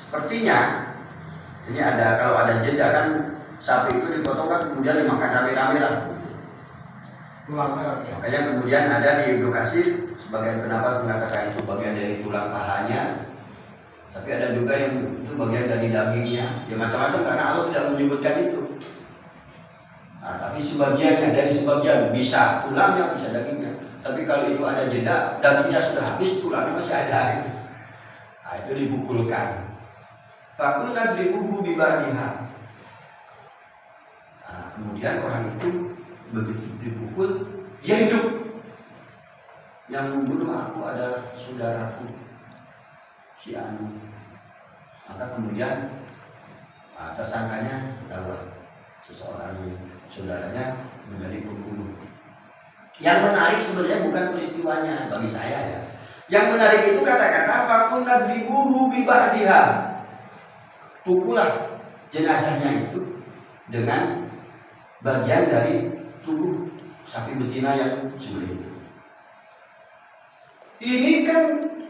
Sepertinya ini ada, kalau ada jeda kan sapi itu dipotong kan kemudian dimakan rame-rame lah. Makanya kemudian ada di Ibnu Katsir sebagian pendapat mengatakan itu bagian dari tulang pahanya, tapi ada juga yang itu bagian dari dagingnya. Ya macam-macam karena Allah tidak menyebutkan itu. Nah, tapi sebagiannya dari sebagian bisa tulangnya, bisa dagingnya. Tapi kalau itu ada jeda, dagingnya sudah habis, tulangnya masih ada. Nah, itu dipukulkan. Fakulna dribuhu bibadiha. Nah, kemudian orang itu begitu dipukul, dia hidup. Yang membunuh aku adalah saudaraku, si Anu. Maka kemudian tersangkanya ketahuan, seseorang saudaranya menjadi pembunuh. Yang menarik sebenarnya bukan peristiwanya bagi saya ya. Yang menarik itu kata-kata fakulna dribuhu bibadiha. Pukullah jenazahnya itu dengan bagian dari tubuh sapi betina yang sebelah itu. Ini kan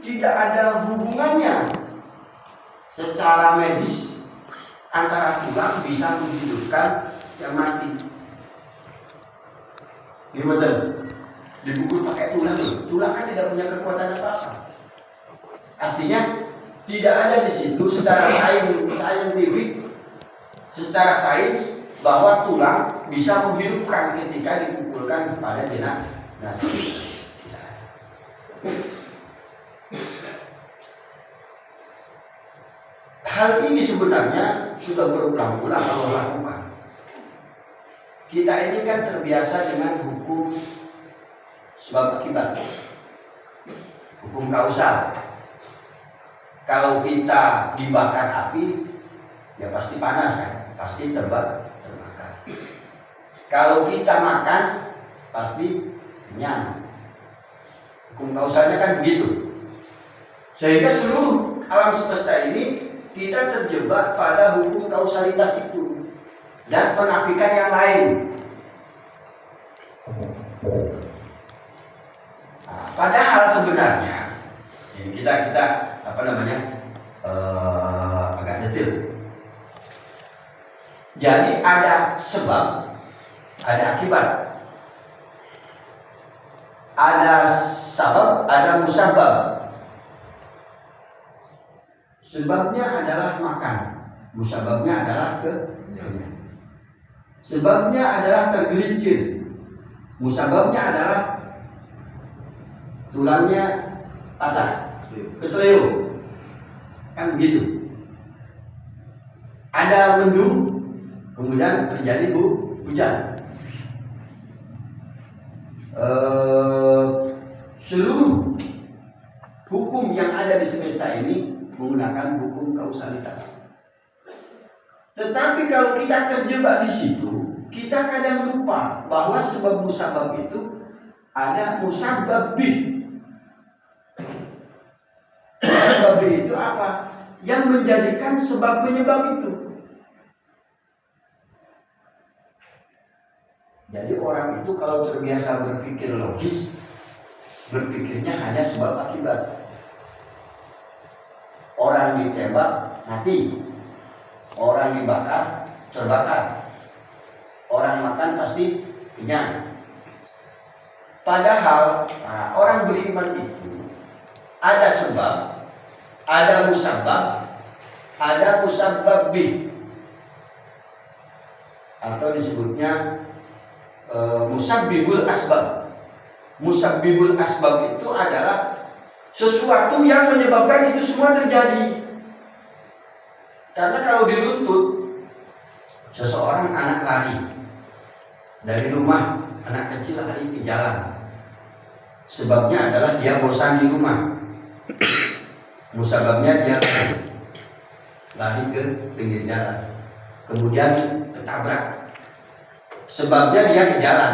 tidak ada hubungannya secara medis antara tulang bisa menghidupkan yang mati. Ini betul. Dipukul pakai tulang, tulang kan tidak punya kekuatan apa-apa. Artinya tidak ada di situ secara saintifik, secara sains bahwa tulang bisa menghidupkan ketika dipukulkan kepada jenazah. Hal ini sebenarnya sudah berulang-ulang Allah lakukan. Kita ini kan terbiasa dengan hukum sebab akibat, hukum kausal. Kalau kita dibakar api, ya pasti panas kan, pasti terbakar. Kalau kita makan, pasti kenyang. Hukum kausalnya kan begitu. Sehingga seluruh alam semesta ini kita terjebak pada hukum kausalitas itu dan menafikan yang lain. Nah, padahal sebenarnya ini kita agak detail. Jadi ada sebab, ada akibat. Ada sabab, ada musabab. Sebabnya adalah makan, musababnya adalah kenyang. Sebabnya adalah tergelincir, musababnya adalah tulangnya patah, keseleo. Kan begitu. Ada mendung, kemudian terjadi hujan. Seluruh hukum yang ada di semesta ini menggunakan hukum kausalitas. Tetapi kalau kita terjebak di situ, kita kadang lupa bahwa sebab musabab itu ada musabab bih. Musabab bih itu apa? Yang menjadikan sebab penyebab itu. Jadi orang itu kalau terbiasa berpikir logis, berpikirnya hanya sebab akibat. Orang ditembak mati, orang dibakar terbakar, orang makan pasti kenyang. Padahal orang beriman itu ada sebab, ada musabab, ada musabab bih, atau disebutnya musabbibul asbab. Musabbibul asbab itu adalah sesuatu yang menyebabkan itu semua terjadi. Karena kalau diruntut, seseorang anak lari dari rumah, anak kecil lari ke jalan. Sebabnya adalah dia bosan di rumah. Musababnya dia lari ke pinggir jalan, kemudian ketabrak. Sebabnya dia ke jalan,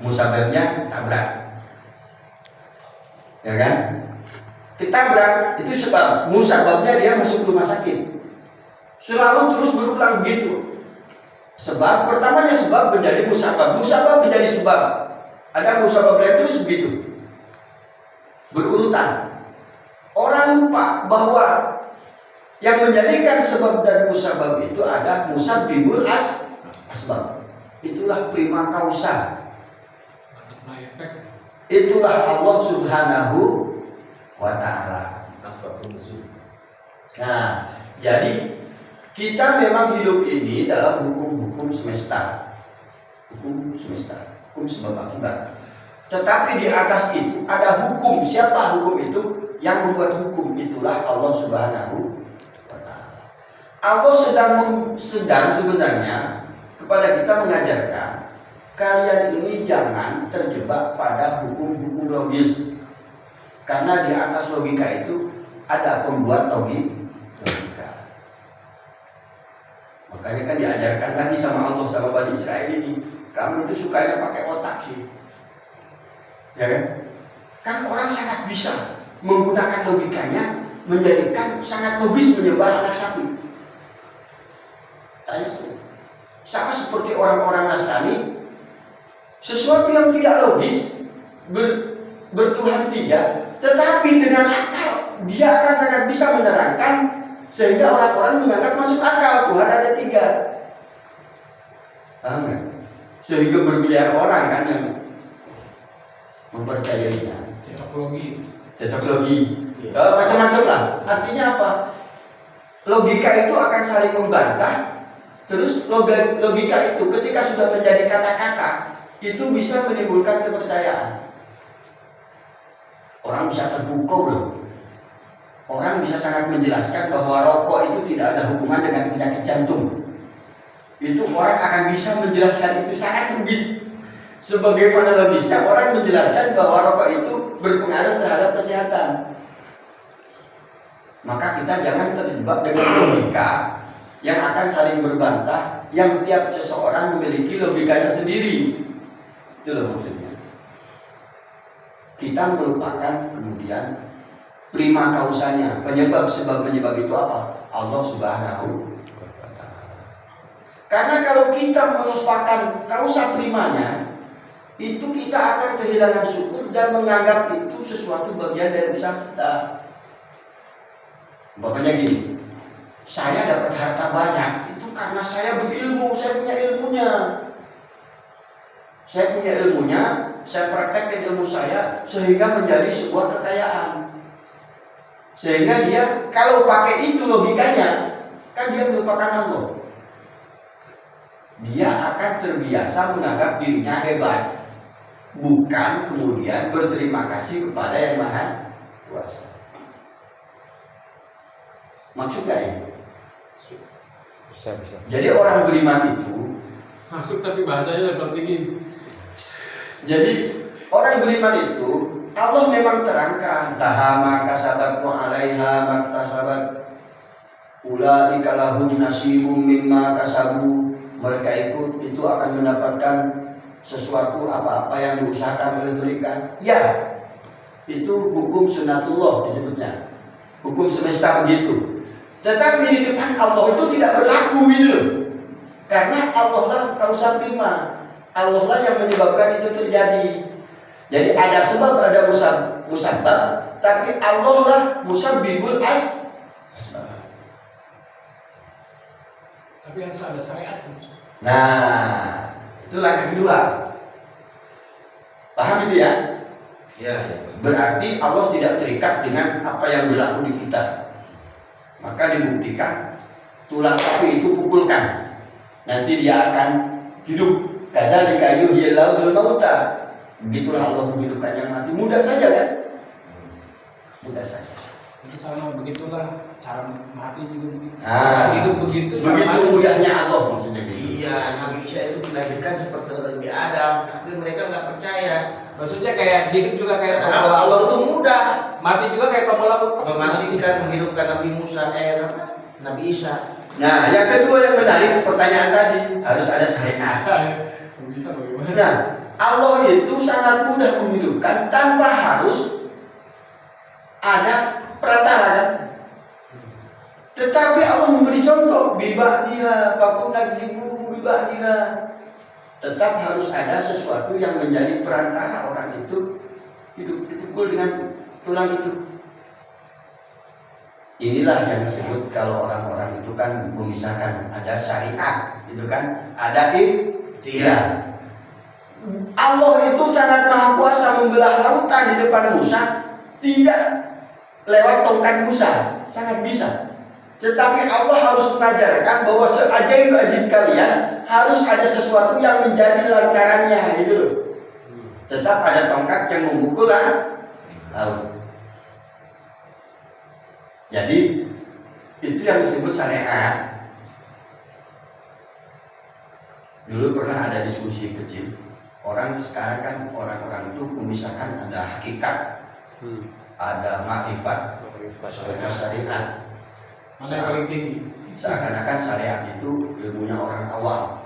musababnya ketabrak. Ya kan? Ketabrak itu sebab, musababnya dia masuk rumah sakit. Selalu terus berulang gitu. Sebab pertamanya sebab menjadi musabab, musabab menjadi sebab. Ada musababnya terus begitu, berurutan. Orang lupa bahwa Yang menjadikan sebab dan musabab itu ada musabbibul asbab. Itulah prima causa. Itulah Allah Subhanahu wa ta'ala. Nah, jadi kita memang hidup ini dalam hukum-hukum semesta. Hukum semesta, hukum sebab akibat. Tetapi di atas itu ada hukum. Siapa hukum itu? Yang membuat hukum itulah Allah Subhanahu wa ta'ala. Allah sedang sebenarnya kepada kita mengajarkan, kalian ini jangan terjebak pada hukum-hukum logis. Karena di atas logika itu ada pembuat logika. Makanya kan diajarkan lagi sama Allah sama Bani Israel ini, kamu itu sukanya pakai otak sih. Ya kan? Kan orang sangat bisa menggunakan logikanya menjadikan sangat logis menyembah anak sapi. Tanya saya. Sama seperti orang-orang Nasrani, sesuatu yang tidak logis bertuhan tiga, tetapi dengan akal dia akan sangat bisa menerangkan sehingga orang-orang menganggap masuk akal Tuhan ada tiga. Paham nggak? Sehingga bermiliar orang kan yang mempercayainya. Cocok logi. Macam-macam lah. Artinya apa? Logika itu akan saling membantah. Terus logika itu ketika sudah menjadi kata-kata, itu bisa menimbulkan kepercayaan. Orang bisa terpukau loh. Orang bisa sangat menjelaskan bahwa rokok itu tidak ada hubungan dengan penyakit jantung. Itu orang akan bisa menjelaskan itu sangat logis. Sebagaimana logisnya orang menjelaskan bahwa rokok itu berpengaruh terhadap kesehatan. Maka kita jangan terjebak dengan logika yang akan saling berbantah, yang tiap seseorang memiliki logikanya sendiri. Itu loh maksudnya. Kita melupakan kemudian prima causanya, penyebab sebab penyebab itu apa? Allah Subhanahu wa ta'ala. Karena kalau kita melupakan kausa primanya, itu kita akan kehilangan syukur dan menganggap itu sesuatu bagian dari usaha kita. Bapaknya gini, saya dapat harta banyak itu karena saya berilmu, saya punya ilmunya. Saya punya ilmunya, saya praktekkan ilmu saya sehingga menjadi sebuah kekayaan. Sehingga dia kalau pakai itu logikanya, kan dia melupakan Allah. Dia akan terbiasa menganggap dirinya hebat, bukan kemudian berterima kasih kepada yang Maha Kuasa. Maksud gak ya? Bisa. Jadi orang beriman itu masuk tapi bahasanya seperti ini. Jadi orang beriman itu Allah memang terangkan tahama kasabat wa alaiha maktasabat ulaika lahum nasibum mimma kasabu. Mereka itu akan mendapatkan sesuatu apa-apa yang diusahakan oleh mereka. Ya, itu hukum sunatullah disebutnya. Hukum semesta begitu. Tetapi di depan Allah itu tidak berlaku gitu loh. Karena Allah lah kausa prima. Allah lah yang menyebabkan itu terjadi. Jadi ada sebab, ada musabab, tapi Allah lah musabbibul asbab. Tapi harus ada syariat. Nah, itu langkah kedua. Paham itu ya? Ya. Berarti Allah tidak terikat dengan apa yang berlaku di kita. Maka dibuktikan tulang sapi itu pukulkan, nanti dia akan hidup. Kadzalika yuhyillahu al-mauta. Begitulah Allah menghidupkan yang mati. Mudah saja kan? Mudah saja. Jadi sama begitulah cara mati juga begitu. Hidup begitu. Begitu mudahnya Allah maksudnya. Iya, Nabi Isa itu dilahirkan seperti Nabi Adam, tapi mereka nggak percaya. Maksudnya kayak hidup juga kayak Padahal Allah itu mudah. mati juga kayak tombol lampu. Mematikan, menghidupkan Nabi Musa, Nabi Isa. Nah, yang kedua yang menarik pertanyaan tadi harus ada syariat. Bisa bagaimana? Nah, Allah itu sangat mudah menghidupkan tanpa harus ada perantara kan? Tetapi Allah memberi contoh biba dia, pakungan ribu biba dia. Tetap harus ada sesuatu yang menjadi perantara orang itu hidup dipukul dengan tulang itu. Inilah yang disebut kalau orang-orang itu kan memisahkan, ada syariat, itu kan ada ikhtiar. Allah itu sangat maha kuasa membelah lautan di depan Musa, tidak lewat tongkat Musa, sangat bisa. Tetapi Allah harus mengajarkan bahwa seajaib-ajaib kalian harus ada sesuatu yang menjadi lantarannya, gitu loh. Tetap ada tongkat yang memukul laut. Jadi itu yang disebut syariat. Dulu pernah ada diskusi kecil. Orang sekarang kan orang-orang itu memisahkan ada hakikat, ada makrifat, ada syariat. Mana yang paling tinggi? Seakan-akan syariat itu ilmunya orang awam.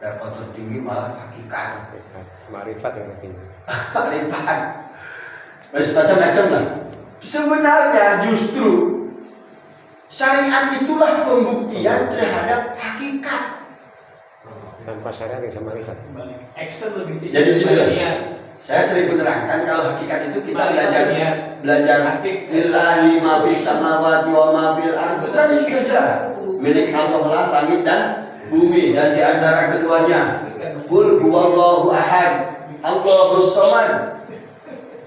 Dapat tertinggi malah hakikat. Makrifat yang penting. Makrifat. Macam-macam lah. Sebenarnya justru syariat itulah pembuktian terhadap hakikat. Tanpa syariat yang sama makrifat. Balik action lebih tinggi. Jadi gitu daripada lah. niat. Saya sering menerangkan kalau hakikat itu kita Balik niat. belajar Hakik- lillahi ma fis samawati wa ma fil ardi. Itu kan sudah milik Allah lah langit dan bumi, dan di antara keduanya qul huwallahu ahad Allahus samad.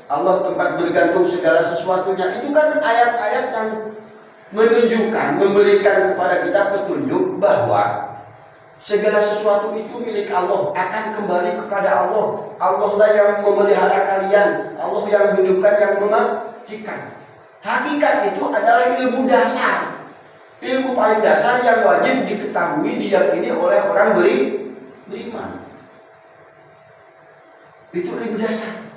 Allah tempat bergantung segala sesuatunya. Itu kan ayat-ayat yang menunjukkan, memberikan kepada kita petunjuk bahwa segala sesuatu itu milik Allah, akan kembali kepada Allah. Allah lah yang memelihara kalian, Allah yang menghidupkan, yang mematikan. Hakikat itu adalah ilmu dasar, ilmu paling dasar yang wajib diketahui, diyakini oleh orang beriman. Itu ilmu dasar.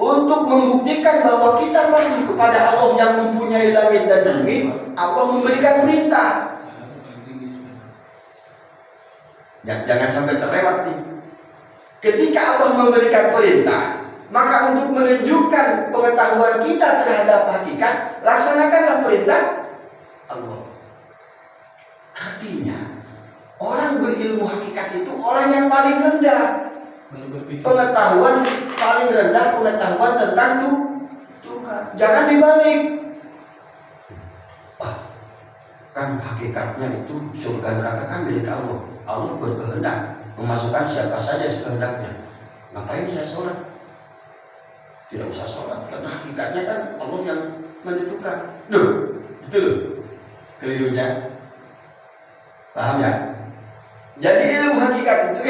Untuk membuktikan bahwa kita masuk kepada Allah yang mempunyai langit dan bumi, Allah memberikan perintah. Jangan sampai terlewat nih. Ketika Allah memberikan perintah, maka untuk menunjukkan pengetahuan kita terhadap hakikat, laksanakanlah perintah Allah. Artinya, orang berilmu hakikat itu orang yang paling rendah. Pengetahuan paling rendah, pengetahuan tentang Tuhan. Jangan dibalik. Wah, kan hakikatnya itu surga neraka kan milik Allah. Allah berkehendak memasukkan siapa saja sekehendaknya. Ngapain saya sholat? Tidak usah sholat, karena hakikatnya kan Allah yang menentukan. Loh, itu loh kelirunya. Paham ya? Jadi ilmu hakikat itu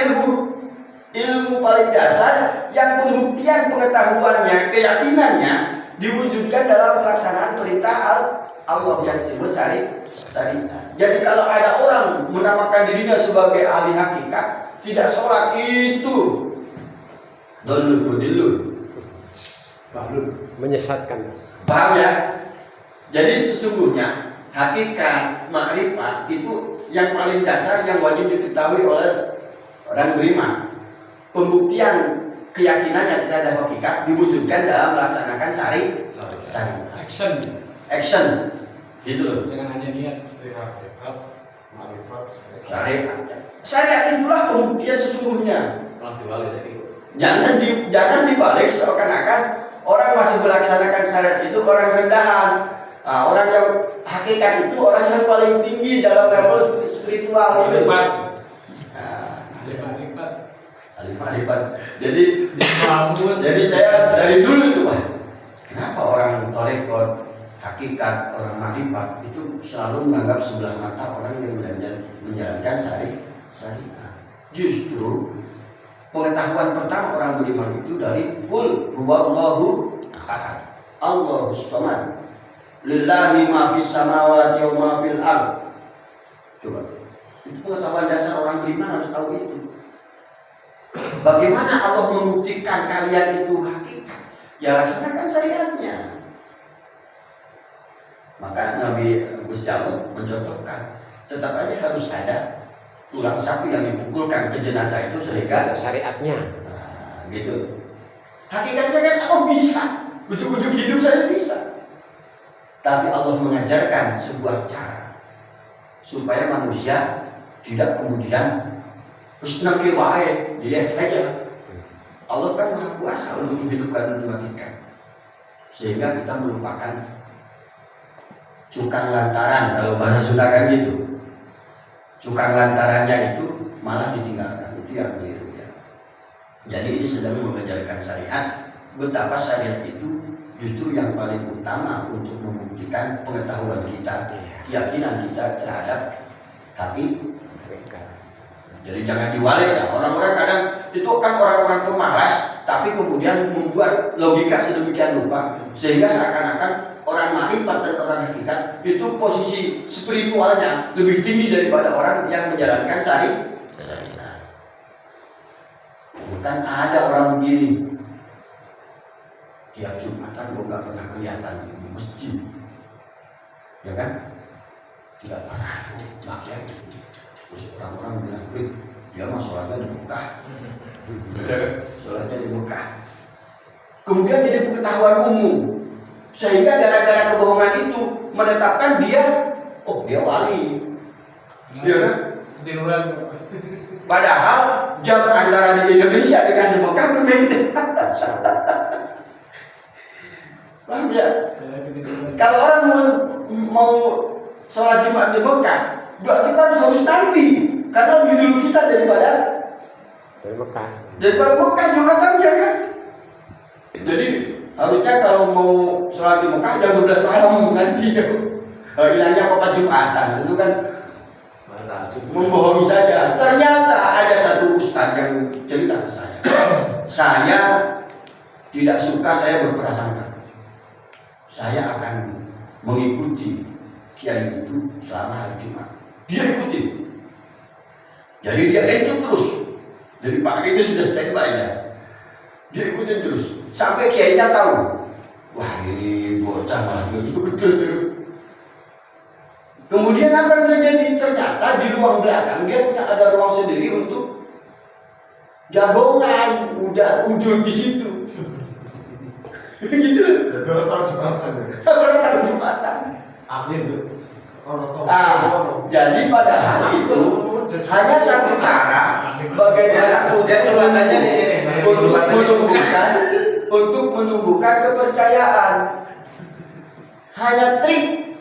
ilmu paling dasar yang pembuktian pengetahuannya, keyakinannya diwujudkan dalam pelaksanaan perintah Allah yang disebut syariat. Jadi kalau ada orang menamakan dirinya sebagai ahli hakikat, tidak sholat, itu dulu Menyesatkan. paham ya? Jadi sesungguhnya hakikat makrifat itu yang paling dasar yang wajib diketahui oleh orang beriman. Pembuktian keyakinannya terhadap hakikat diwujudkan dalam melaksanakan syariat. Action, gitu loh. Jangan hanya niat. Syariat itulah pembuktian sesungguhnya. Jangan dibalik seakan-akan orang masih melaksanakan syariat itu orang rendahan. Nah, orang yang hakikat itu orang yang paling tinggi dalam level spiritual itu. Lipat. Jadi saya dari dulu itu Pak. Kenapa orang tarekat, hakikat, orang makrifat itu selalu menganggap sebelah mata orang yang menjalankan syariat. Justru pengetahuan pertama orang beriman itu dari qul huwallahu ahad Allahus samad lillahi ma fis samawati wa ma fil ardh. Coba. Itu pengetahuan dasar orang beriman harus tahu itu. Bagaimana Allah membuktikan kalian itu hakikat? Ya laksanakan syariatnya. Maka Nabi Gus Jalil mencontohkan, tetap aja harus ada tulang sapi yang dipukulkan ke jenazah itu sehingga Syariatnya. nah, gitu. Hakikatnya kan Allah bisa, ujung-ujung hidup saya bisa. Tapi Allah mengajarkan sebuah cara supaya manusia tidak kemudian senang wae, dilihat saja. Allah kan maha kuasa untuk menghidupkan dan mematikan, sehingga kita melupakan cukang lantaran, kalau bahasa Sunda kan gitu. Cukang lantarannya itu malah ditinggalkan, itu yang keliru ya. Jadi ini sedang mengajarkan syariat, betapa syariat itu justru yang paling utama untuk membuktikan pengetahuan kita, keyakinan kita terhadap hati. Jadi jangan diwale ya, orang-orang kadang itu kan orang-orang pemalas, tapi kemudian membuat logika sedemikian rupa sehingga seakan-akan orang marifat dan orang hakikat itu posisi spiritualnya lebih tinggi daripada orang yang menjalankan syariat. Bukan ada orang begini tiap Jumatan gue gak pernah kelihatan di masjid, ya kan? Tidak pernah makin. Terus orang-orang bilang, dia mah sholatnya di Mekah, sholatnya di Mekah. Kemudian jadi pengetahuan umum, sehingga gara-gara kebohongan itu menetapkan dia, oh dia wali, ya kan? Tiduran. Padahal jam antara di Indonesia dengan di Mekah berbeda. Paham ya? Kalau orang mau sholat Jumat di Mekah, berarti kan harus nanti, karena lebih dulu kita daripada Mekah Jumatannya kan. Jadi harusnya kalau mau sholat di Mekah jam 12 malam nanti hilangnya kota Jumatan itu kan membohongi saja. Ternyata ada satu ustaz yang cerita ke saya. Saya tidak suka saya berprasangka. Saya akan mengikuti kiai itu selama hari Jumat. Dia ikuti. Jadi dia ikut terus. Jadi pagi itu sudah standby ya. Dia ikutin terus. Sampai kiainya tahu. Wah ini bocah malah betul terus. Kemudian apa yang terjadi? Ternyata di ruang belakang dia punya ada ruang sendiri untuk jagongan, udah wujud di situ. Gitu. Kalau Jumatan. Jadi padahal itu hanya satu cara bagaimana untuk menumbuhkan kepercayaan. Hanya trik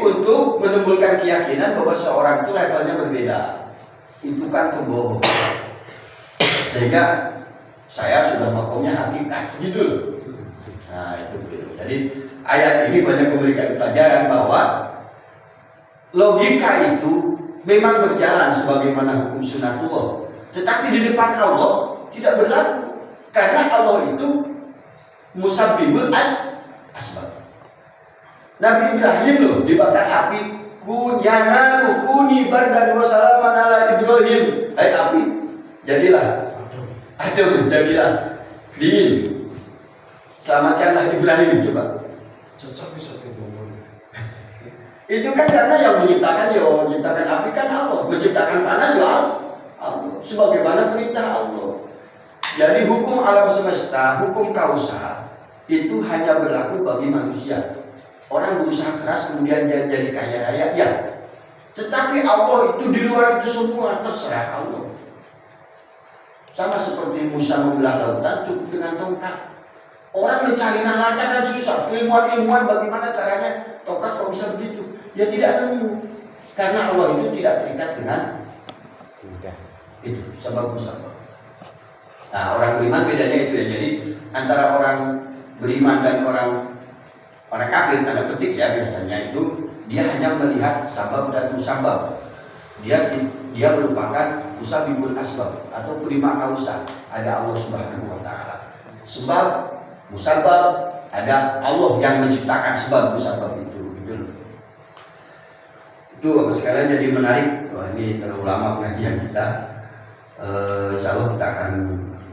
untuk menumbuhkan keyakinan bahwa seorang itu levelnya berbeda. Itu kan pembohong. Sehingga saya sudah makomnya hakikat gitu. Nah itu begitu. Jadi ayat ini banyak memberikan pelajaran bahwa logika itu memang berjalan sebagaimana hukum sunatullah, tetapi di depan Allah tidak berlaku, karena Allah itu musabbibul asbab. Nabi Ibrahim loh dibakar api, kuni bardan wa salaman ala Ibrahim. Hai api, jadilah adem, jadilah dingin. Selamatkanlah Ibrahim, coba. Cocok bisa dibangun. Itu kan karena yang menciptakan api kan Allah, menciptakan panas ya Allah, sebagaimana perintah Allah. Jadi hukum alam semesta, hukum kausal itu hanya berlaku bagi manusia. Orang berusaha keras kemudian dia jadi kaya raya, ya. Tetapi Allah itu di luar itu semua, terserah Allah. Sama seperti Musa membelah lautan cukup dengan tongkat. Orang mencari nalarnya kan susah. Ilmuwan bagaimana caranya tongkat kok bisa begitu? Ya tidak nemu. Karena Allah itu tidak terikat dengan itu sebab musabab. Nah orang beriman bedanya itu ya. Jadi antara orang beriman dan orang kafir tanda petik ya biasanya itu dia hanya melihat sabab dan musabab. Dia melupakan musabibul asbab atau prima causa. Ada Allah Subhanahu wa taala. Sebab musabab ada Allah yang menciptakan sebab musabab itu. Itu apa sekalian jadi menarik. Wah ini terlalu lama pengajian kita. Insya Allah kita akan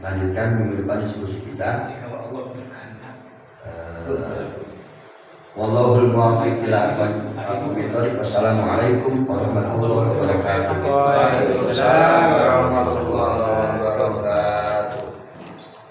lanjutkan minggu depan diskusi kita. Kalau Allah berkehendak. Wallahul muwaffiq ila aqwamit thoriq. Wassalamualaikum warahmatullahi wabarakatuh. Waalaikumsalam warahmatullahi wabarakatuh.